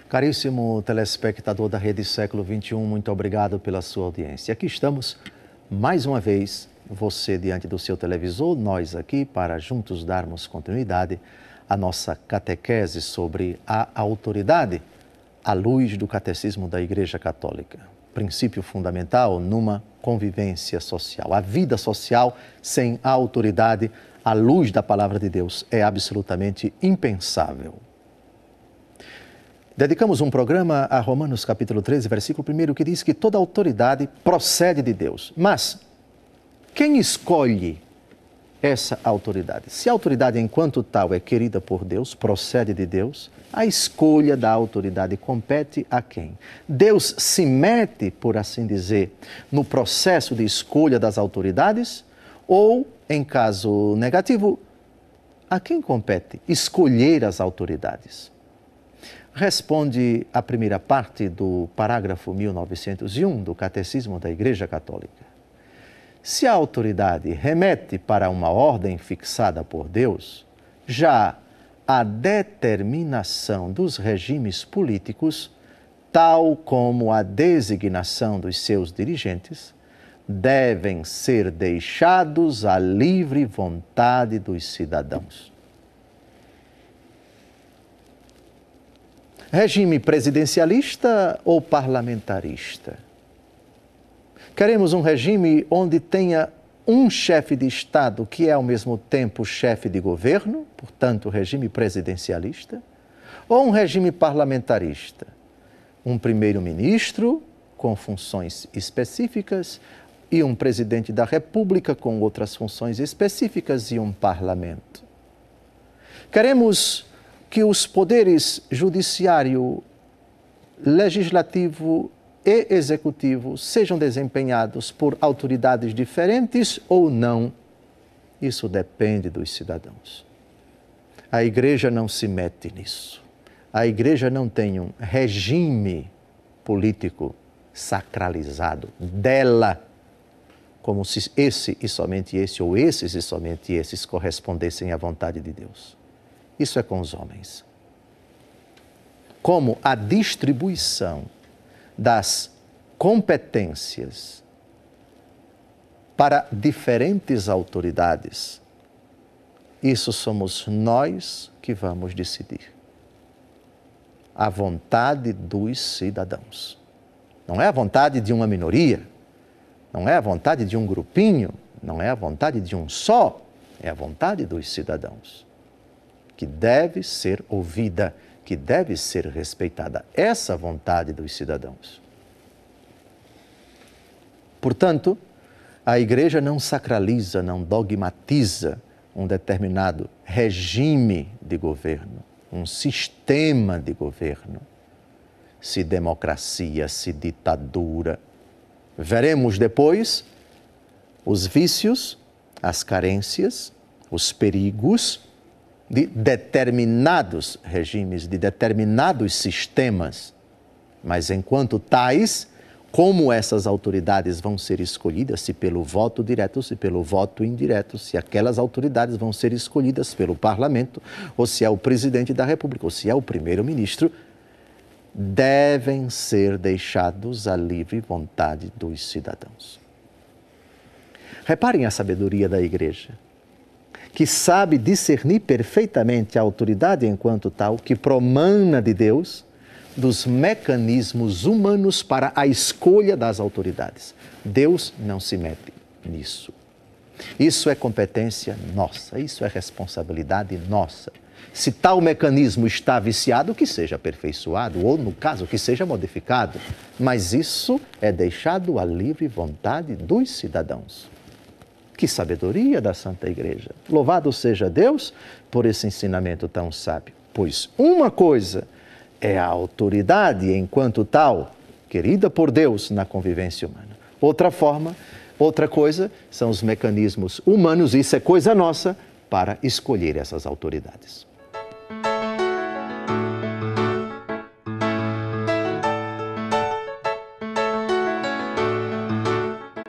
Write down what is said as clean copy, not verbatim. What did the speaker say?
Caríssimo telespectador da Rede Século XXI, muito obrigado pela sua audiência. Aqui estamos, mais uma vez, você diante do seu televisor, nós aqui, para juntos darmos continuidade à nossa catequese sobre a autoridade, à luz do Catecismo da Igreja Católica. Princípio fundamental numa convivência social. A vida social sem a autoridade, à luz da Palavra de Deus, é absolutamente impensável. Dedicamos um programa a Romanos capítulo 13, versículo 1, que diz que toda autoridade procede de Deus. Mas quem escolhe essa autoridade? Se a autoridade enquanto tal é querida por Deus, procede de Deus, a escolha da autoridade compete a quem? Deus se mete, por assim dizer, no processo de escolha das autoridades? Ou, em caso negativo, a quem compete escolher as autoridades? Responde a primeira parte do parágrafo 1901 do Catecismo da Igreja Católica. Se a autoridade remete para uma ordem fixada por Deus, já a determinação dos regimes políticos, tal como a designação dos seus dirigentes, devem ser deixados à livre vontade dos cidadãos. Regime presidencialista ou parlamentarista? Queremos um regime onde tenha um chefe de Estado que é ao mesmo tempo chefe de governo, portanto, regime presidencialista, ou um regime parlamentarista? Um primeiro-ministro com funções específicas e um presidente da República com outras funções específicas e um parlamento. Queremos que os poderes judiciário, legislativo e executivo sejam desempenhados por autoridades diferentes ou não. Isso depende dos cidadãos. A Igreja não se mete nisso. A Igreja não tem um regime político sacralizado dela, como se esse e somente esse, ou esses e somente esses, correspondessem à vontade de Deus. Isso é com os homens. Como a distribuição das competências para diferentes autoridades, isso somos nós que vamos decidir. A vontade dos cidadãos. Não é a vontade de uma minoria, não é a vontade de um grupinho, não é a vontade de um só, é a vontade dos cidadãos, que deve ser ouvida, que deve ser respeitada. Essa vontade dos cidadãos. Portanto, a Igreja não sacraliza, não dogmatiza um determinado regime de governo, um sistema de governo. Se democracia, se ditadura. Veremos depois os vícios, as carências, os perigos de determinados regimes, de determinados sistemas. Mas enquanto tais, como essas autoridades vão ser escolhidas, se pelo voto direto, se pelo voto indireto, se aquelas autoridades vão ser escolhidas pelo parlamento, ou se é o presidente da República, ou se é o primeiro-ministro, devem ser deixados à livre vontade dos cidadãos. Reparem a sabedoria da Igreja, que sabe discernir perfeitamente a autoridade enquanto tal, que promana de Deus, dos mecanismos humanos para a escolha das autoridades. Deus não se mete nisso. Isso é competência nossa, isso é responsabilidade nossa. Se tal mecanismo está viciado, que seja aperfeiçoado, ou, no caso, que seja modificado. Mas isso é deixado à livre vontade dos cidadãos. Que sabedoria da Santa Igreja! Louvado seja Deus por esse ensinamento tão sábio. Pois uma coisa é a autoridade enquanto tal, querida por Deus na convivência humana. Outra coisa são os mecanismos humanos, isso é coisa nossa, para escolher essas autoridades.